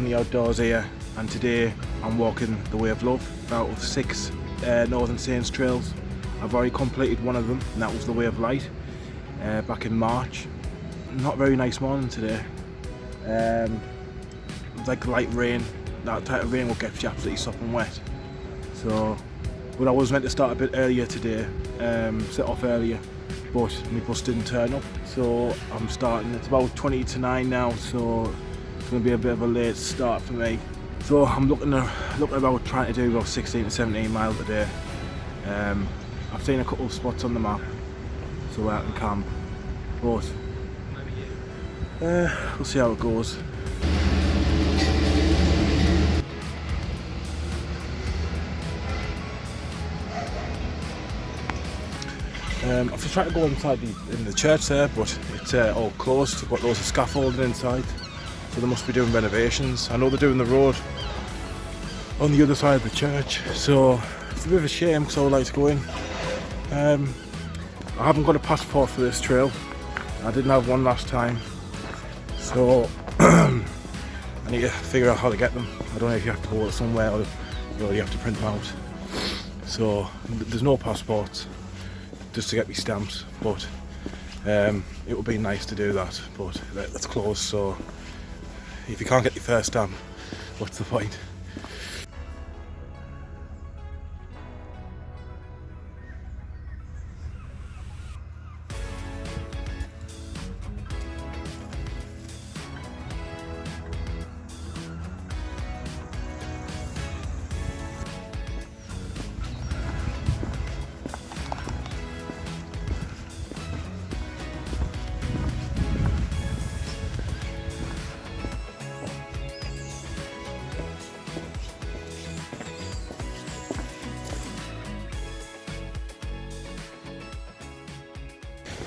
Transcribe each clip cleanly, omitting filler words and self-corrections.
the outdoors here, and today I'm walking the Way of Love out of 6 Northen Saints Trails. I've already completed one of them, and that was the Way of Light back in March. Not very nice morning today. It was like light rain. That type of rain will get you absolutely sopping wet. So, but I was meant to start a bit earlier today, set off earlier, but my bus didn't turn up. So I'm starting. It's about 20 to 9 now, so it's going to be a bit of a late start for me. So I'm looking about trying to do about 16 to 17 miles a day. I've seen a couple of spots on the map, so I can camp. But we'll see how it goes. I've just tried to go inside in the church there, but it's all closed. They've got loads of scaffolding inside, so they must be doing renovations. I know they're doing the road on the other side of the church, so it's a bit of a shame because I would like to go in. I haven't got a passport for this trail. I didn't have one last time, so I need to figure out how to get them. I don't know if you have to go somewhere or you have to print them out. So there's no passports, just to get me stamps, but it would be nice to do that, but that's closed, so if you can't get your first stamp, what's the point?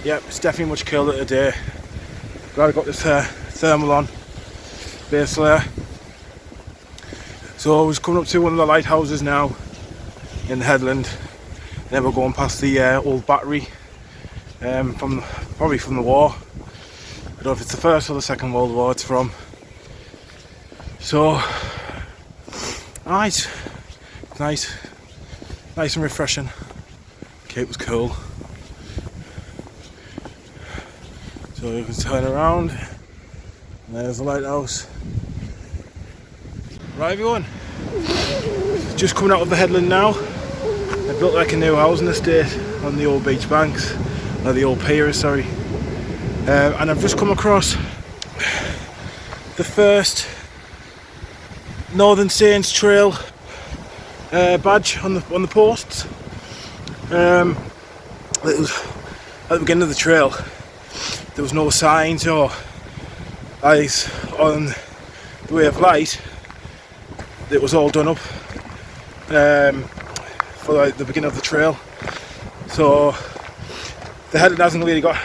Yep, it's definitely much colder today. Glad I got this thermal on, base layer. So I was coming up to one of the lighthouses now in the headland. Then we're going past the old battery, probably from the war. I don't know if it's the First or the Second World War it's from. So, nice, nice and refreshing. Okay, it was cool. So you can turn around, and there's the lighthouse. Right everyone, just coming out of the headland now. They've built like a new housing estate on the old beach banks, or the old pier, sorry. And I've just come across the first Northen Saints Trail badge on the posts. It was at the beginning of the trail. There was no signs or eyes on the Way of Light. It was all done up for like the beginning of the trail. So the headland hasn't really got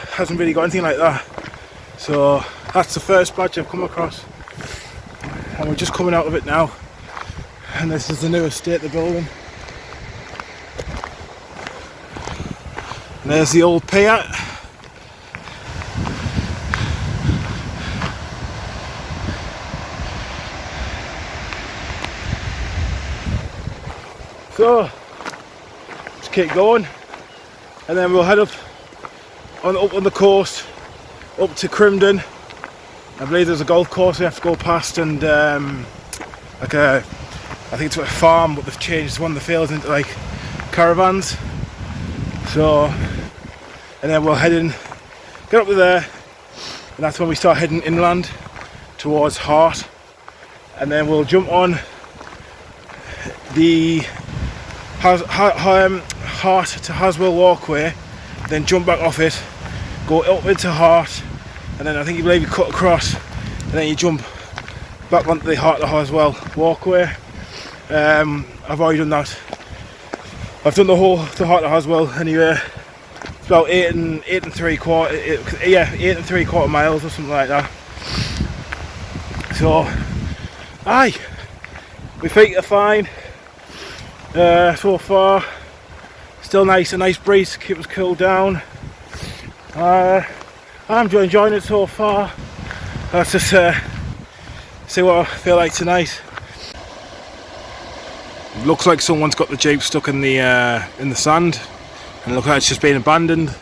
anything like that. So that's the first badge I've come across, and we're just coming out of it now. And this is the new estate they're building. And there's the old pier. So, let's keep going, and then we'll head up on the coast, up to Crimdon. I believe there's a golf course we have to go past, and I think it's a farm, but they've changed one of the fields into like caravans. So, and then we'll head in, get up to there, and that's when we start heading inland towards Hart, and then we'll jump on the Hart to Haswell walkway, then jump back off it, go up into Hart, and then I think you cut across, and then you jump back onto the Hart to Haswell walkway. I've already done that. I've done the Hart to Haswell anyway. It's about 8 and 3/4 miles or something like that. So, my feet are fine. So far, still a nice breeze to keep us cooled down. I'm enjoying it so far. That's just see what I feel like tonight. Looks like someone's got the Jeep stuck in the sand, and look like it's just been abandoned.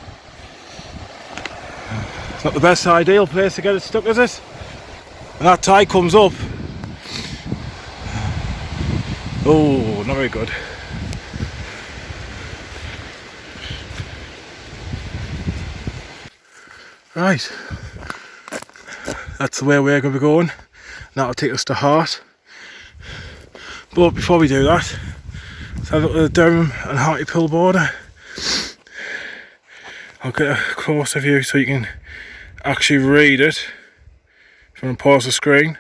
It's not the best ideal place to get it stuck, is it? And that tide comes up. Oh, not very good. Right, that's the way we're going to be going. That'll take us to Hart. But before we do that, let's have a look at the Durham and Hartlepool border. I'll get a closer view so you can actually read it. If you want to pause the screen.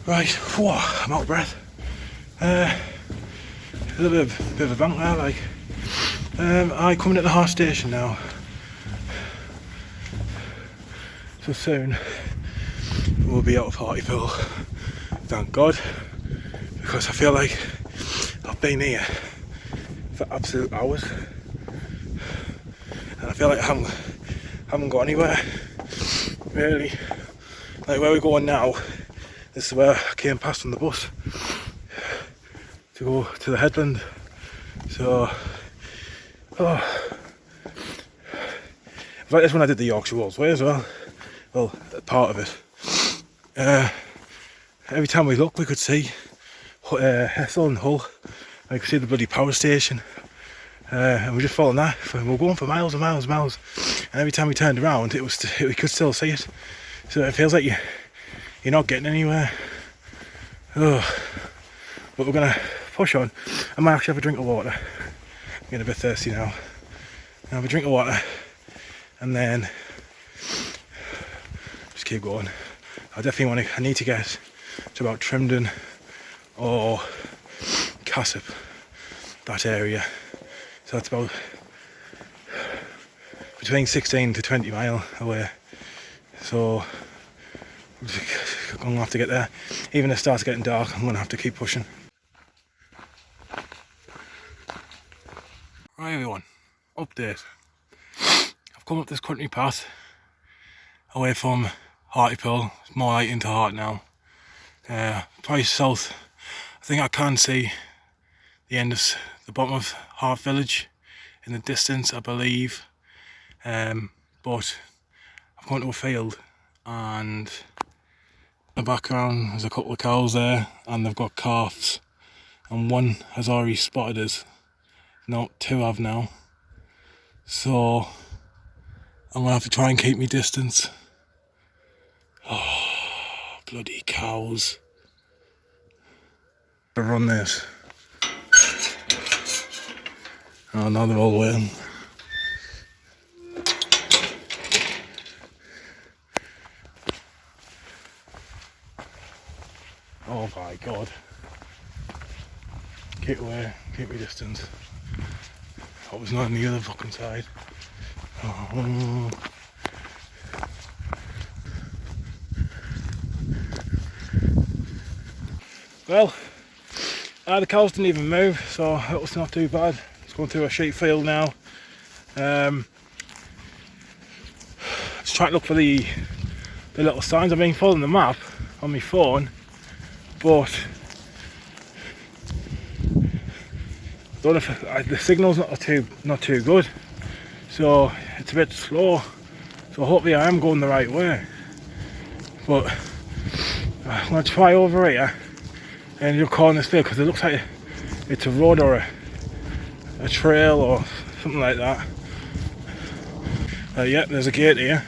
Right, whoa, I'm out of breath. A little bit of a bank there, like. I'm coming at the Hart station now. So soon we'll be out of Hartlepool. Thank God, because I feel like I've been here for absolute hours, and I feel like I haven't got anywhere really. Like where we're going now, this is where I came past on the bus to go to the headland. So it's like this when I did the Yorkshire Wolds Way as well. Well, part of it. Every time we looked, we could see Hethel and Hull. I could see the bloody power station, and we just following that. And we were going for miles and miles and miles. And every time we turned around, we could still see it. So it feels like you're not getting anywhere. But we're gonna push on. I might actually have a drink of water. I'm getting a bit thirsty now. I'll have a drink of water, and then just keep going. I need to get to about Trimden or Cassop, that area. So that's about between 16 to 20 mile away. So I'm gonna have to get there. Even if it starts getting dark, I'm gonna have to keep pushing. Right everyone, update. I've come up this country path away from Hartlepool. It's more like into Hart now. Probably south. I think I can see the end of the bottom of Hart village in the distance, I believe. But I've gone to a field, and in the background there's a couple of cows there, and they've got calves, and one has already spotted us. No, two have now. So I'm gonna have to try and keep me distance. Oh, bloody cows. To run this. Oh, now they're all waiting. Oh my God. Keep away, keep me distance. I was not on the other fucking side. Oh. Well, the cows didn't even move, so that was not too bad. It's going through a sheep field now. Just trying to look for the little signs. I've been following the map on my phone, but I don't know if the signal's not too good, so it's a bit slow. So hopefully I am going the right way. But I'm going to try over here and you'll call this field, because it looks like it's a road or a trail or something like that. Yeah, there's a gate here.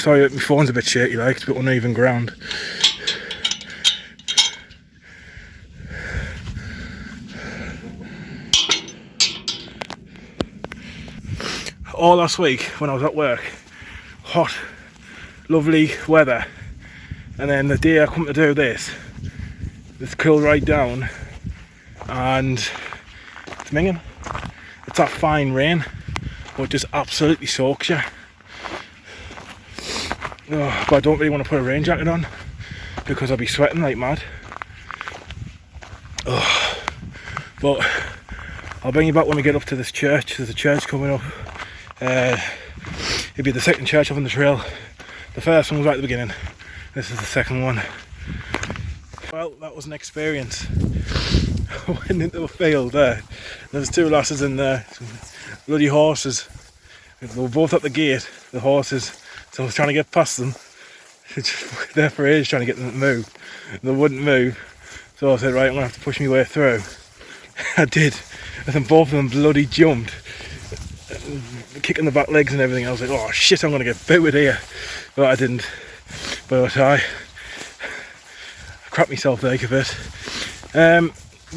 Sorry, my phone's a bit shaky, like it's a bit uneven ground. All last week when I was at work, hot, lovely weather, and then the day I come to do this, it's cooled right down, and it's minging. It's that fine rain, but just absolutely soaks you. Oh, but I don't really want to put a rain jacket on because I'll be sweating like mad. Oh, but I'll bring you back when we get up to this church. There's a church coming up. It'll be the second church up on the trail. The first one was right at the beginning. This is the second one. Well, that was an experience. I went into a field there. There was two lasses in there, bloody horses. They were both at the gate, the horses. So I was trying to get past them. There for ages trying to get them to move. They wouldn't move. So I said, right, I'm gonna have to push my way through. I did. And then both of them bloody jumped, kicking the back legs and everything. I was like, oh shit, I'm gonna get booted here. But I didn't. But I crapped myself like a bit.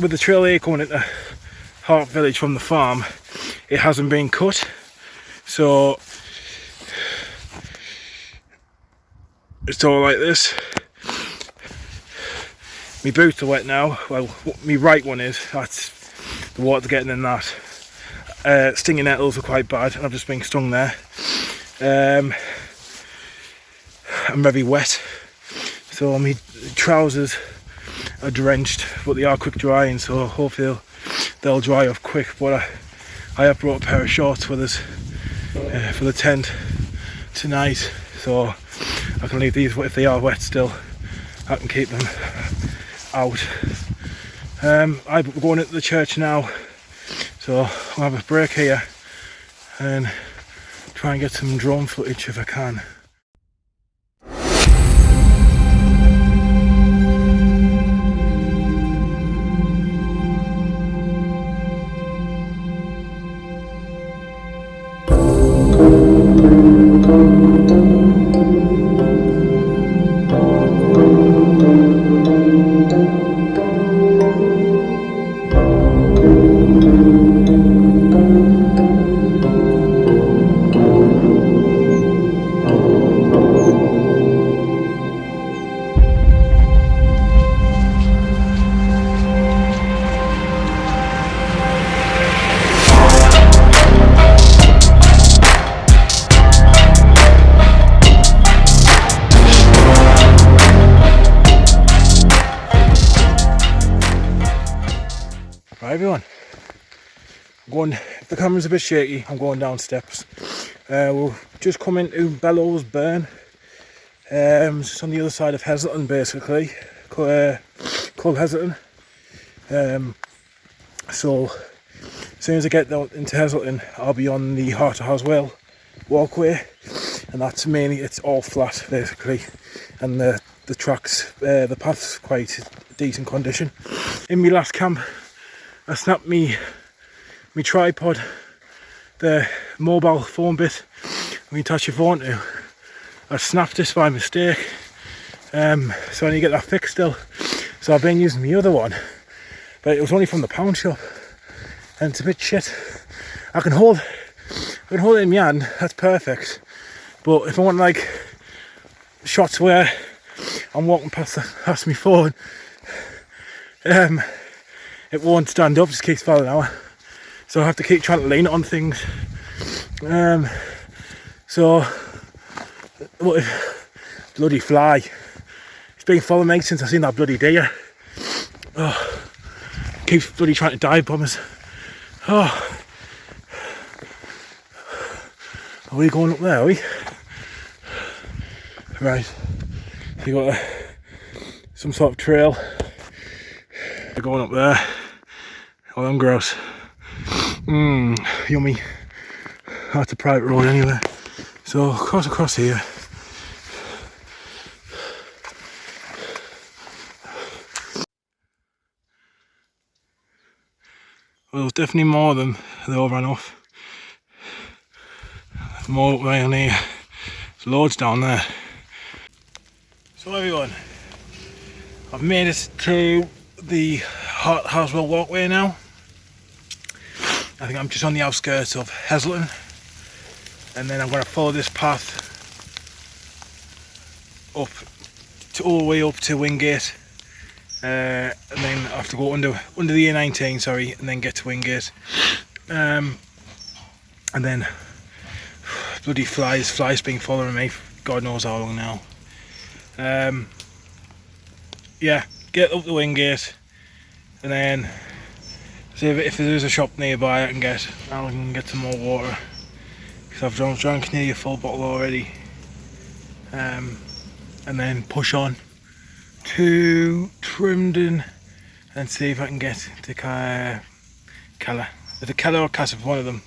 With the trail here going into Hart Village from the farm, it hasn't been cut. So it's all like this. My boots are wet now. Well, my right one is. That's the water's getting in that. Stinging nettles are quite bad, and I've just been stung there. I'm very wet, so my trousers are drenched, but they are quick drying, so hopefully they'll dry off quick. But I have brought a pair of shorts with us for the tent tonight, so I can leave these if they are wet still. I can keep them out. I'm going into the church now, so I'll have a break here and try and get some drone footage if I can. Right everyone, if the camera's a bit shaky, I'm going down steps. We'll just come into Bellows Burn, just on the other side of Heselton basically, called Heselton. So as soon as I get down into Heselton, I'll be on the Heart of Haswell walkway, and that's mainly, it's all flat basically, and the tracks, the path's quite decent condition. In my last camp, I snapped me tripod, the mobile phone bit when you attach your phone to. I snapped this by mistake, so I need to get that fixed still. So I've been using the other one, but it was only from the pound shop, and it's a bit shit. I can hold it in my hand, that's perfect. But if I want like shots where I'm walking past my phone, it won't stand up, just keeps falling out. So I have to keep trying to lean it on things. So what if bloody fly? It's been following me since I seen that bloody deer. Oh, keeps bloody trying to dive bomb us. Oh, are we going up there? Are we? Right. So you got some sort of trail. We're going up there. Oh, I'm gross. Yummy. That's a private road anyway. So across here. Well, there's definitely more of them. They all ran off. More way on here. There's loads down there. So everyone, I've made it to the Haswell walkway now. I think I'm just on the outskirts of Heselton, and then I'm going to follow this path up to all the way up to Wingate, and then I have to go under the A19, sorry, and then get to Wingate, and then bloody flies been following me for God knows how long now. Yeah, get up the Wingate and then see if there's a shop nearby I can get some more water, because I've drunk nearly a full bottle already. And then push on to Trimden and see if I can get to kelloe. The kelloe or Castle, one of them.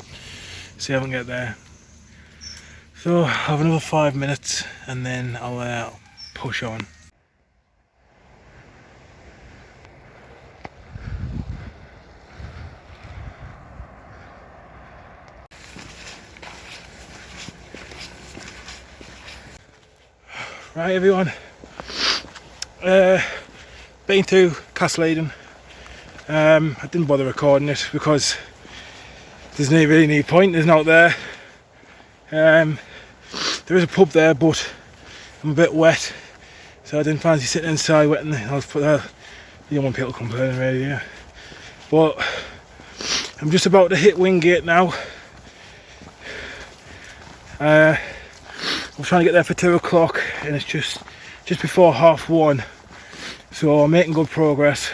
See if I can get there. So I'll have another 5 minutes and then I'll push on. Right everyone, been through Castle Eden. I didn't bother recording it because there's no really any point, there's not there. There is a pub there but I'm a bit wet, so I didn't fancy sitting inside wetting the, you don't want people complaining really, yeah. But I'm just about to hit Wingate now. I'm trying to get there for 2 o'clock and it's just before 1:30, so I'm making good progress.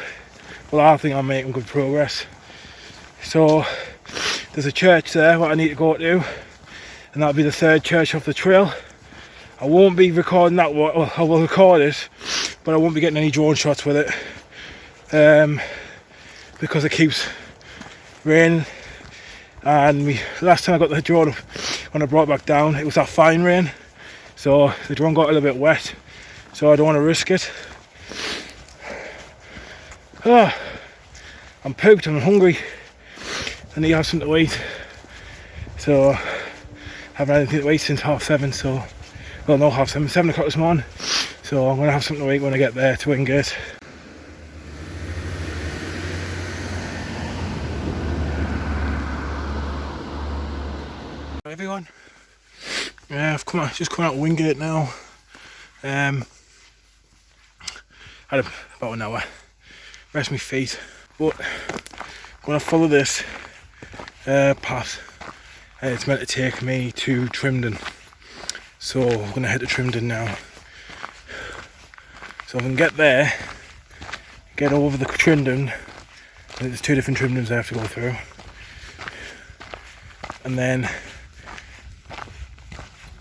Well, I think I'm making good progress. So there's a church there what I need to go to, and that'll be the third church off the trail. I won't be recording that one. Well, I will record it, but I won't be getting any drone shots with it because it keeps raining. And last time I got the drone when I brought it back down, it was that fine rain, so the drone got a little bit wet, so I don't want to risk it. I'm pooped and I'm hungry. I need to have something to eat, so I haven't had anything to eat since 7:30, so, well, no, 7:30, 7 o'clock this morning, so I'm going to have something to eat when I get there to Wingate. Everyone, yeah, I've just come out of Wingate now. Had about an hour, rest my feet, but I'm going to follow this path. It's meant to take me to Trimden, so I'm going to head to Trimden now. So if I can get there, get over the Trimden, I think there's 2 different Trimdens I have to go through, and then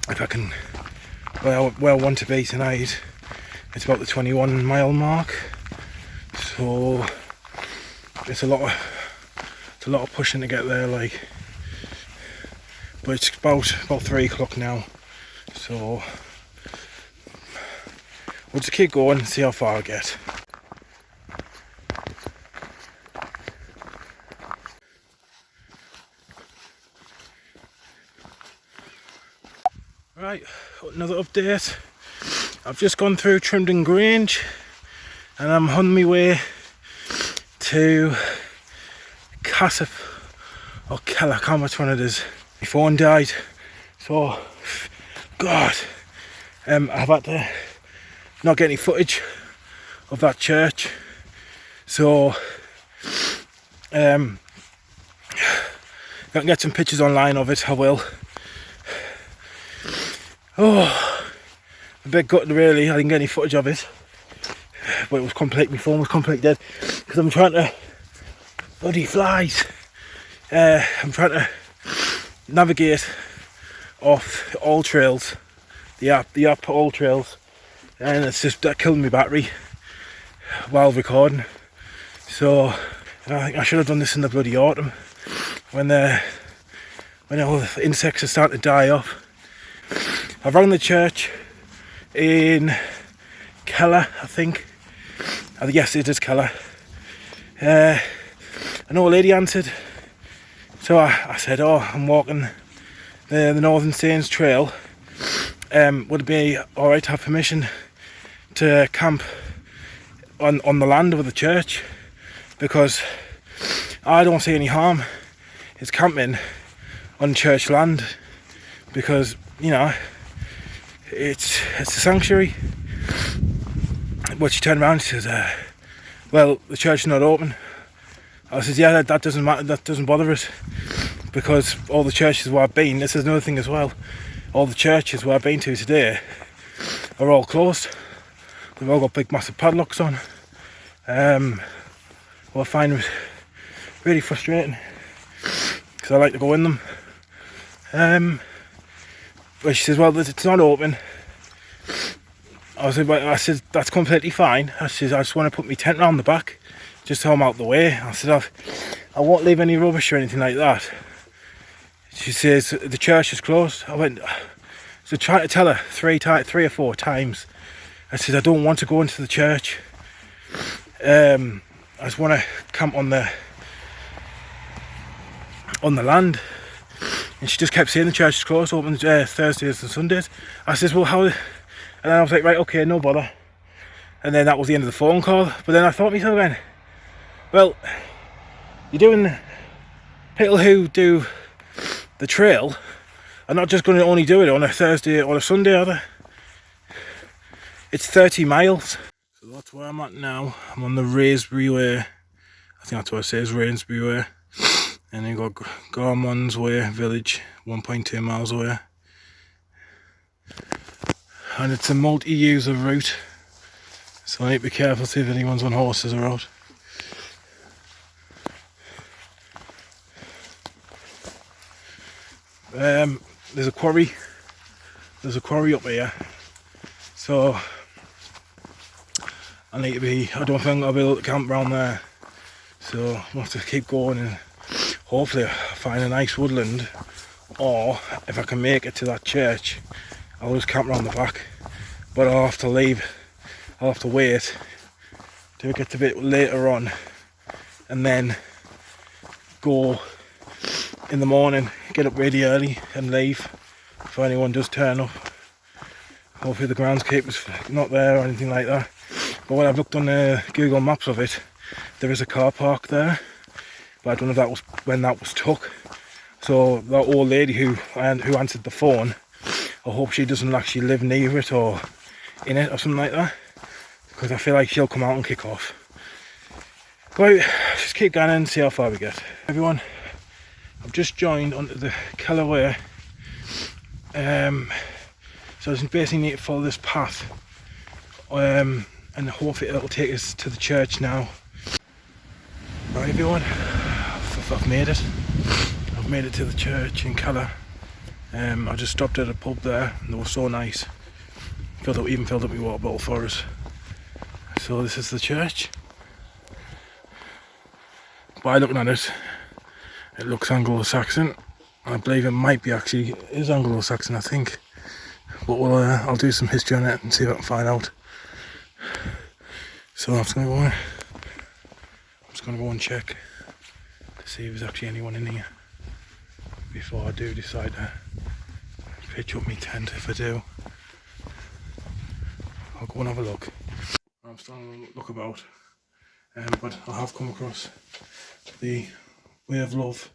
if I can, where I want to be tonight, it's about the 21-mile mark, so it's a lot of pushing to get there, like, but it's about 3 o'clock now, so we'll just keep going and see how far I get. Right, another update. I've just gone through Trimden Grange and I'm on my way to Castle or kelloe, I can't remember which one it is. My phone died, so God, I've had to not get any footage of that church, so if I can get some pictures online of it, I will. Oh, a bit gutted really, I didn't get any footage of it, but it was complete, my phone was completely dead, because I'm trying to, bloody flies, I'm trying to navigate off all trails, the app all trails, and it's just that killed my battery while recording. So I think I should have done this in the bloody autumn when all the insects are starting to die off. I've rang the church in kelloe, I think. Yes, it is kelloe. An old lady answered, so I said, oh, I'm walking the Northen Saints Trail. Would it be alright to have permission to camp on the land of the church? Because I don't see any harm is camping on church land, because, you know, it's a sanctuary. But she turned around and says, well, the church is not open. I said, yeah, that doesn't matter, that doesn't bother us, because all the churches where I've been, this is another thing as well, all the churches where I've been to today are all closed. They've all got big massive padlocks on. What I find was really frustrating because I like to go in them. But she says, well, it's not open. I said, that's completely fine. I said, I just want to put my tent round the back, just so I'm out the way. I said, I won't leave any rubbish or anything like that. She says, the church is closed. I went, so trying to tell her three or four times. I said, I don't want to go into the church. I just want to camp on the land. And she just kept saying the church is closed, open Thursdays and Sundays. I says, well, how? And then I was like, right, okay, no bother. And then that was the end of the phone call. But then I thought to myself again, well, you're doing, people who do the trail are not just going to only do it on a Thursday or a Sunday, are they? It's 30 miles. So that's where I'm at now. I'm on the Raisbury Way. I think that's what it says, Raisbury Way. And then got Garmon's Way Village, 1.2 miles away. And it's a multi-user route, so I need to be careful, see if anyone's on horses or out. There's a quarry up here, so I don't think I'll be able to camp around there, so I'll have to keep going and hopefully find a nice woodland, or if I can make it to that church, I'll just camp around the back. But I'll have to leave, I'll have to wait till it gets a bit later on, and then go in the morning, get up really early and leave if anyone does turn up. Hopefully the groundskeeper's not there or anything like that. But when I've looked on the Google Maps of it, there is a car park there. But I don't know if that was when that was took. So that old lady who answered the phone, I hope she doesn't actually live near it or in it or something like that, because I feel like she'll come out and kick off. Right, just keep going and see how far we get. Everyone, I've just joined onto the kelloe. So I just basically need to follow this path, and hopefully it'll take us to the church now. Right everyone, I've made it. I've made it to the church in Keller. I just stopped at a pub there and they were so nice. Even filled up my water bottle for us. So this is the church. By looking at it, it looks Anglo-Saxon. I believe it might be actually is Anglo-Saxon, I think. But I'll do some history on it and see if I can find out. So I'm just going to go and check to see if there's actually anyone in here before I do decide to pitch up my tent. If I do, I'll go and have a look. I'm still having a look about, but I have come across the Way of Love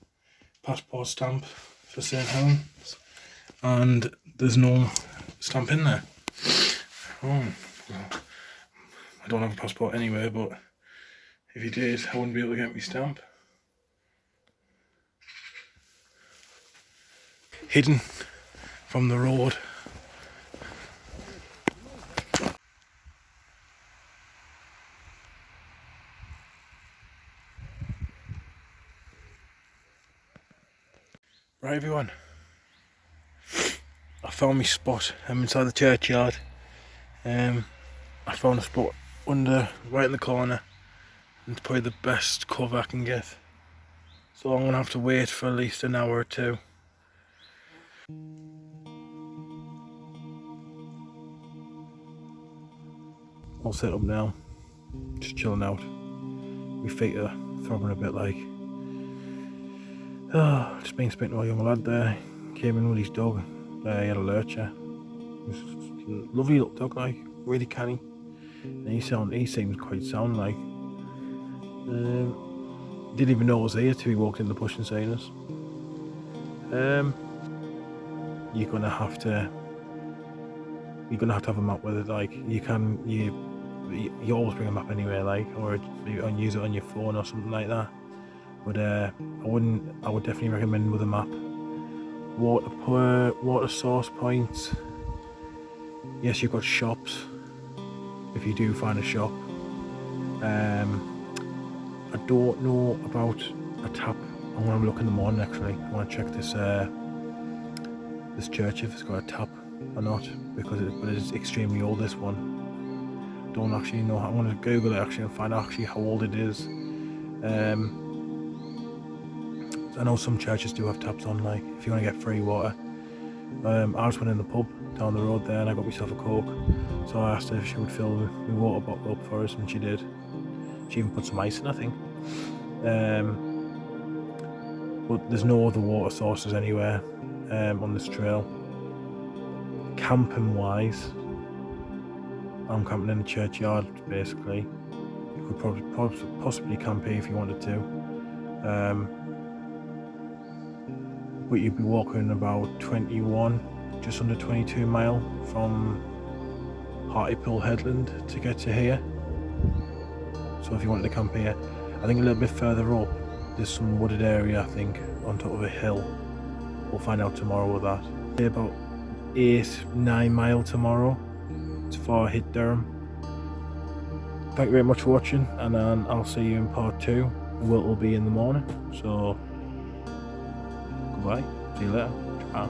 passport stamp for St Helens, and there's no stamp in there. Oh, well, I don't have a passport anyway, but if you did, I wouldn't be able to get my stamp. Hidden from the road. Right everyone, I found my spot. I'm inside the churchyard. I found a spot right in the corner, and it's probably the best cover I can get. So I'm gonna have to wait for at least an hour or two. All set up now, just chilling out. My feet are throbbing a bit like. Just been speaking to a young lad there. Came in with his dog. He had a lurcher. Lovely little dog, like really canny. And he seems quite sound, like. Didn't even know it was here till he walked in the bush and seen us. You're gonna have to have a map with it. Like you always bring a map anyway, like, or use it on your phone or something like that. But I would definitely recommend with a map, water source points. Yes, you've got shops if you do find a shop. I don't know about a tap. I'm going to look in the morning actually. I want to check this this church if it's got a tap or not, because it's extremely old, this one. Don't actually know. I'm going to Google it actually and find out actually how old it is. I know some churches do have taps on, like if you want to get free water. I just went in the pub down the road there and I got myself a Coke, so I asked her if she would fill my water bottle up for us, and she did. She even put some ice in, I think. But there's no other water sources anywhere on this trail. Camping wise, I'm camping in the churchyard basically. You could possibly camp here if you wanted to. But you'd be walking about 21, just under 22 mile from Hartlepool headland to get to here. So if you wanted to camp here, I think a little bit further up there's some wooded area, I think, on top of a hill. We'll find out tomorrow with that. About 8-9 mile tomorrow to far hit Durham. Thank you very much for watching, and then I'll see you in part 2. Will be in the morning, so goodbye, see you later. Ciao.